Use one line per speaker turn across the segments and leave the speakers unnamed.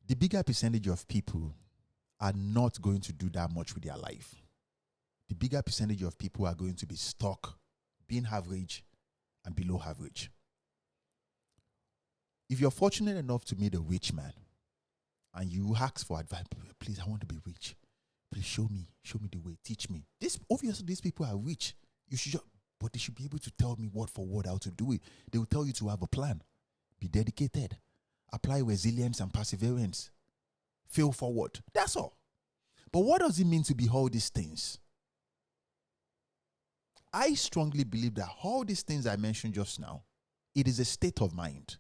The bigger percentage of people are not going to do that much with their life. The bigger percentage of people are going to be stuck, being average and below average. If you're fortunate enough to meet a rich man and you ask for advice, please, I want to be rich. Please show me the way, teach me. Obviously, these people are rich. But they should be able to tell me word for word how to do it. They will tell you to have a plan. Be dedicated. Apply resilience and perseverance. Fail forward. That's all. But what does it mean to be all these things? I strongly believe that all these things I mentioned just now, it is a state of mind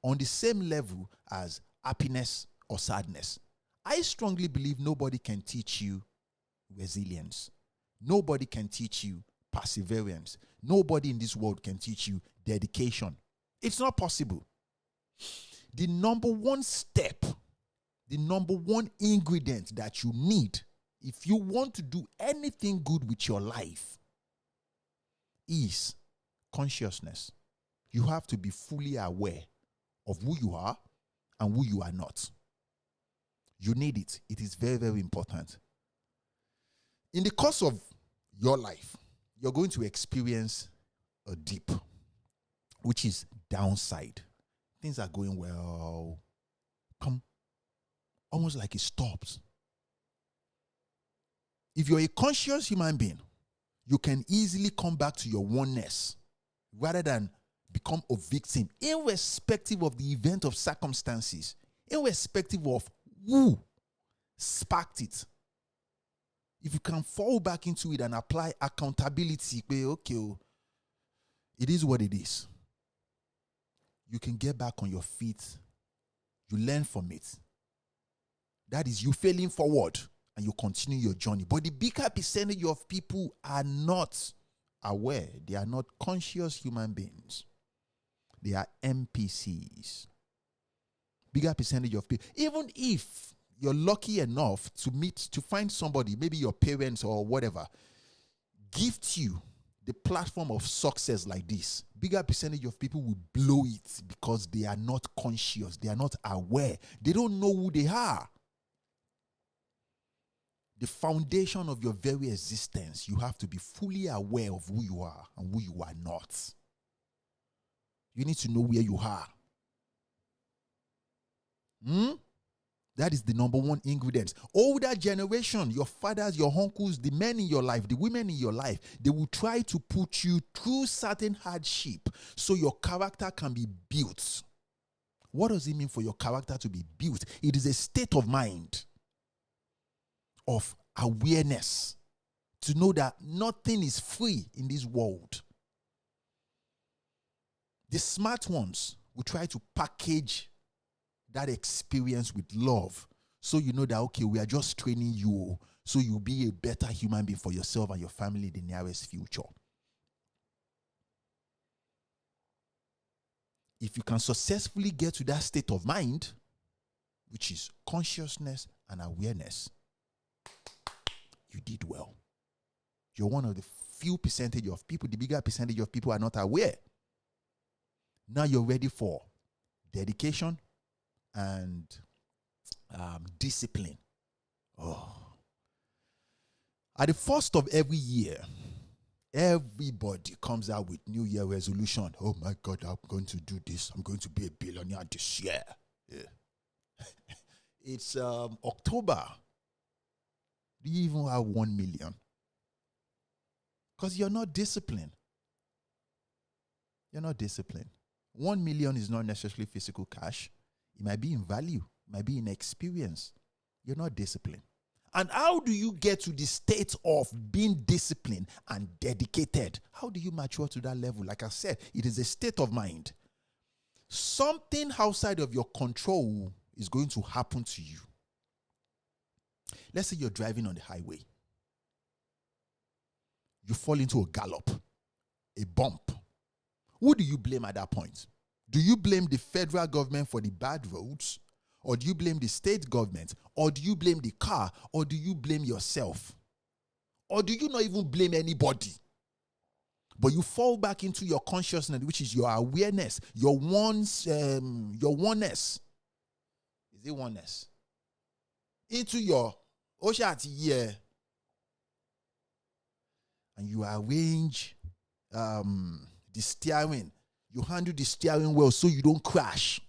on the same level as happiness or sadness. I strongly believe nobody can teach you resilience. Nobody can teach you perseverance. Nobody in this world can teach you dedication. It's not possible. The number one step, the number one ingredient that you need if you want to do anything good with your life is consciousness. You have to be fully aware of who you are and who you are not. You need it. It is very, very important. In the course of your life, you're going to experience a dip, which is downside. Things are going well. Almost like it stops. If you're a conscious human being, you can easily come back to your oneness rather than become a victim, irrespective of the event of circumstances, irrespective of who sparked it. If you can fall back into it and apply accountability, okay, it is what it is. You can get back on your feet. You learn from it. That is you failing forward and you continue your journey. But the bigger percentage of people are not aware. They are not conscious human beings. They are NPCs. Bigger percentage of people. Even if you're lucky enough to find somebody, maybe your parents or whatever, gift you the platform of success like this, bigger percentage of people will blow it because they are not conscious. They are not aware. They don't know who they are. The foundation of your very existence, you have to be fully aware of who you are and who you are not. You need to know where you are. That is the number one ingredient. Older generation, your fathers, your uncles, the men in your life, the women in your life, they will try to put you through certain hardship so your character can be built. What does it mean for your character to be built? It is a state of mind, of awareness, to know that nothing is free in this world. The smart ones will try to package that experience with love. So you know that, okay, we are just training you so you'll be a better human being for yourself and your family in the nearest future. If you can successfully get to that state of mind, which is consciousness and awareness, you did well. You're one of the few percentage of people, the bigger percentage of people are not aware. Now you're ready for dedication and discipline. At the first of every year, everybody comes out with New Year resolution. Oh my God, I'm going to do this. I'm going to be a billionaire this year. Yeah. It's October. Do you even have 1 million? Because you're not disciplined. You're not disciplined. 1 million is not necessarily physical cash. It might be in value. It might be in experience. You're not disciplined. And how do you get to the state of being disciplined and dedicated? How do you mature to that level? Like I said, it is a state of mind. Something outside of your control is going to happen to you. Let's say you're driving on the highway. You fall into a gallop, a bump. Who do you blame at that point? Do you blame the federal government for the bad roads? Or do you blame the state government? Or do you blame the car? Or do you blame yourself? Or do you not even blame anybody? But you fall back into your consciousness, which is your awareness, your oneness. Is it oneness? into your Oshati year, and you arrange the steering. You handle the steering well so you don't crash,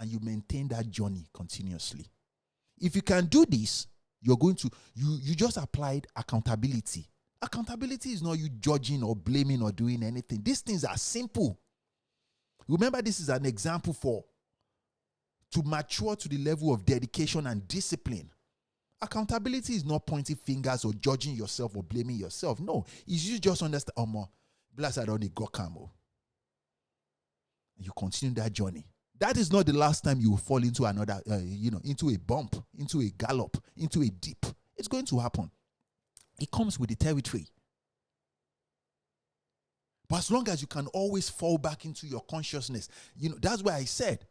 and you maintain that journey continuously. If you can do this, you're going to you just applied accountability. Accountability is not you judging or blaming or doing anything. These things are simple. Remember, this is an example to mature to the level of dedication and discipline. Accountability is not pointing fingers or judging yourself or blaming yourself. No, it's you just understand, bless I don't go camo. And you continue that journey. That is not the last time you will fall into another, into a bump, into a gallop, into a dip. It's going to happen. It comes with the territory. But as long as you can always fall back into your consciousness, that's why I said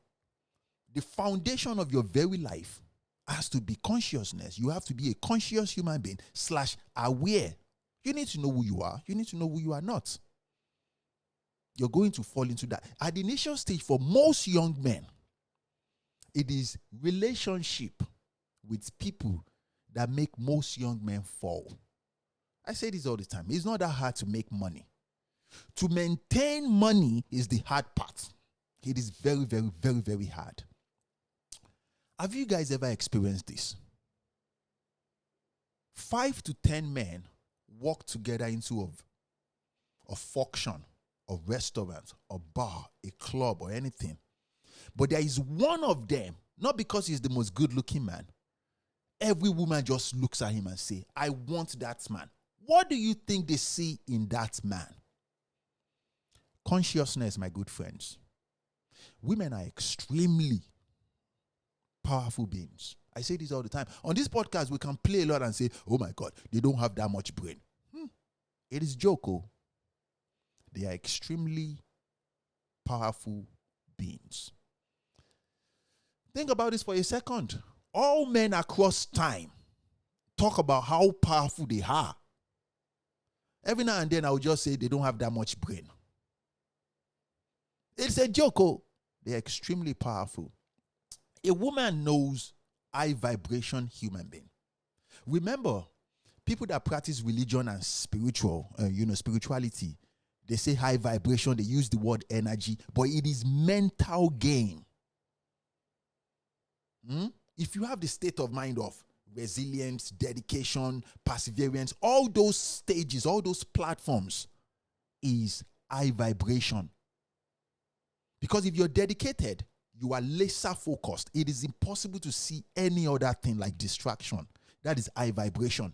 the foundation of your very life has to be consciousness. You have to be a conscious human being / aware. You need to know who you are. You need to know who you are not. You're going to fall into that. At the initial stage, for most young men, it is relationship with people that make most young men fall. I say this all the time. It's not that hard to make money. To maintain money is the hard part. It is very, very, very, very hard. Have you guys ever experienced this? 5 to 10 men walk together into a function, a restaurant, a bar, a club, or anything. But there is one of them, not because he's the most good-looking man. Every woman just looks at him and say, I want that man. What do you think they see in that man? Consciousness, my good friends. Women are extremely powerful beings. I say this all the time. On this podcast, we can play a lot and say, oh my God, they don't have that much brain. It is Joko. They are extremely powerful beings. Think about this for a second. All men across time talk about how powerful they are. Every now and then I will just say they don't have that much brain. It's a joke. They're extremely powerful. A woman knows high vibration human being. Remember, people that practice religion and spirituality, they say high vibration, they use the word energy, but it is mental game. If you have the state of mind of resilience, dedication, perseverance, all those stages, all those platforms is high vibration. Because if you're dedicated, you are laser focused. It is impossible to see any other thing like distraction. That is high vibration.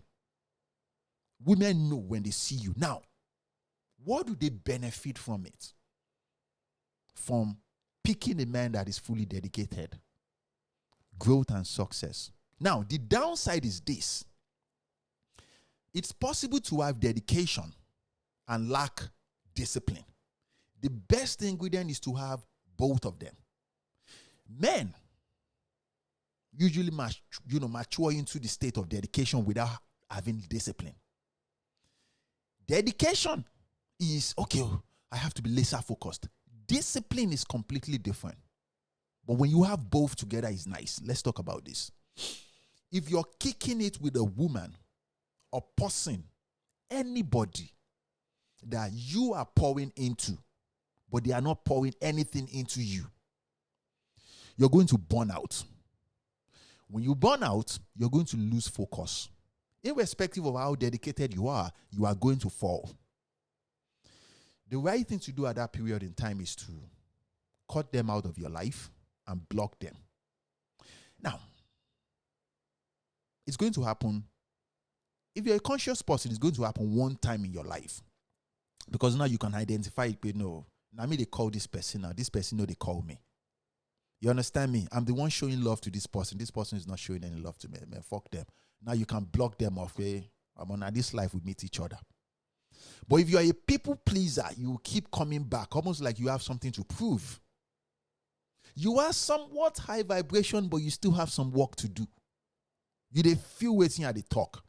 Women know when they see you. Now, what do they benefit from it? From picking a man that is fully dedicated. Growth and success. Now, the downside is this. It's possible to have dedication and lack discipline. The best ingredient is to have both of them. Men usually mature into the state of dedication without having discipline. Dedication is, okay, I have to be laser focused. Discipline is completely different. But when you have both together, it's nice. Let's talk about this. If you're kicking it with a woman, a person, anybody that you are pouring into, but they are not pouring anything into you, you're going to burn out. When you burn out, you're going to lose focus. Irrespective of how dedicated you are going to fall. The right thing to do at that period in time is to cut them out of your life and block them. Now, it's going to happen. If you're a conscious person, it's going to happen one time in your life. Because now you can identify it, but no, now me they call this person now. This person know they call me. You understand me? I'm the one showing love to this person. This person is not showing any love to me. Man, fuck them. Now you can block them off. I'm on this life, we meet each other. But if you're a people pleaser, you keep coming back, almost like you have something to prove. You are somewhat high vibration, but you still have some work to do. You dey feel waiting at the talk.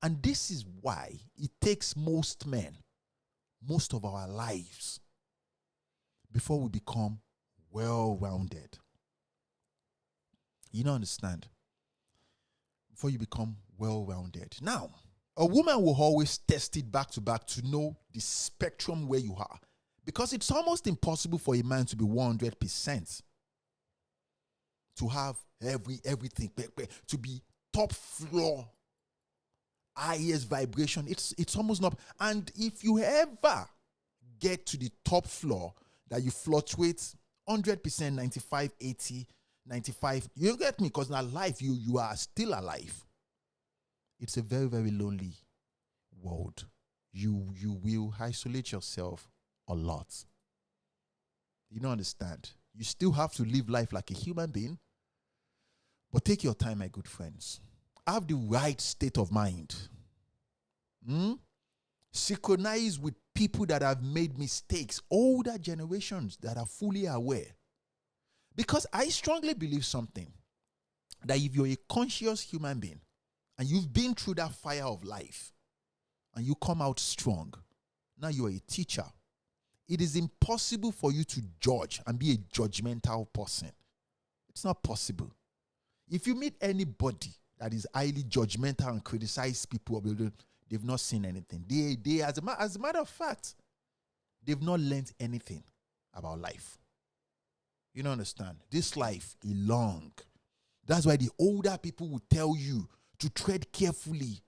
And this is why it takes most men, most of our lives, before we become well-rounded. You don't understand. before you become well-rounded. Now, a woman will always test it back to back to know the spectrum where you are. Because it's almost impossible for a man to be 100%. To have everything, to be top floor, highest vibration. It's almost not. And if you ever get to the top floor that you fluctuate 100%, 95, 80, 95, you get me? Because in life, you are still alive. It's a very, very lonely world. You will isolate yourself a lot. You don't understand. You still have to live life like a human being. But take your time, my good friends. Have the right state of mind. Synchronize with people that have made mistakes, older generations that are fully aware. Because I strongly believe something, that if you're a conscious human being and you've been through that fire of life and you come out strong, now you are a teacher. It is impossible for you to judge and be a judgmental person. It's not possible. If you meet anybody that is highly judgmental and criticize people, they've not seen anything. They as a matter of fact, they've not learned anything about life. You don't understand? This life is long. That's why the older people will tell you to tread carefully.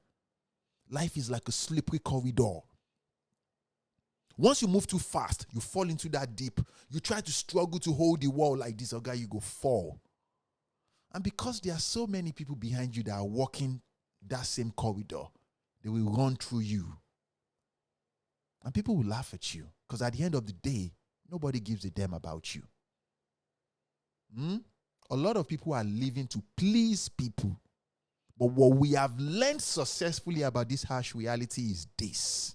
Life is like a slippery corridor. Once you move too fast, you fall into that deep. You try to struggle to hold the wall like this, okay, you go fall. And because there are so many people behind you that are walking that same corridor, they will run through you. And people will laugh at you. Because at the end of the day, nobody gives a damn about you. A lot of people are living to please people. But what we have learned successfully about this harsh reality is this.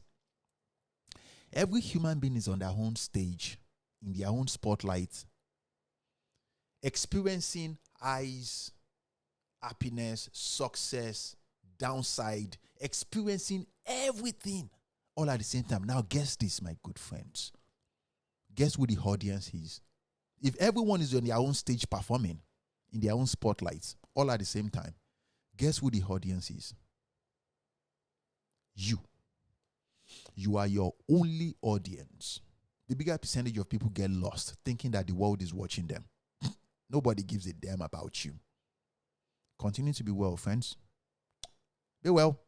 Every human being is on their own stage, in their own spotlight, experiencing highs, happiness, success, downside, experiencing everything all at the same time. Now, guess this, my good friends. Guess who the audience is. If everyone is on their own stage performing, in their own spotlights, all at the same time, guess who the audience is? You. You are your only audience. The bigger percentage of people get lost thinking that the world is watching them. Nobody gives a damn about you. Continue to be well, friends. Be well.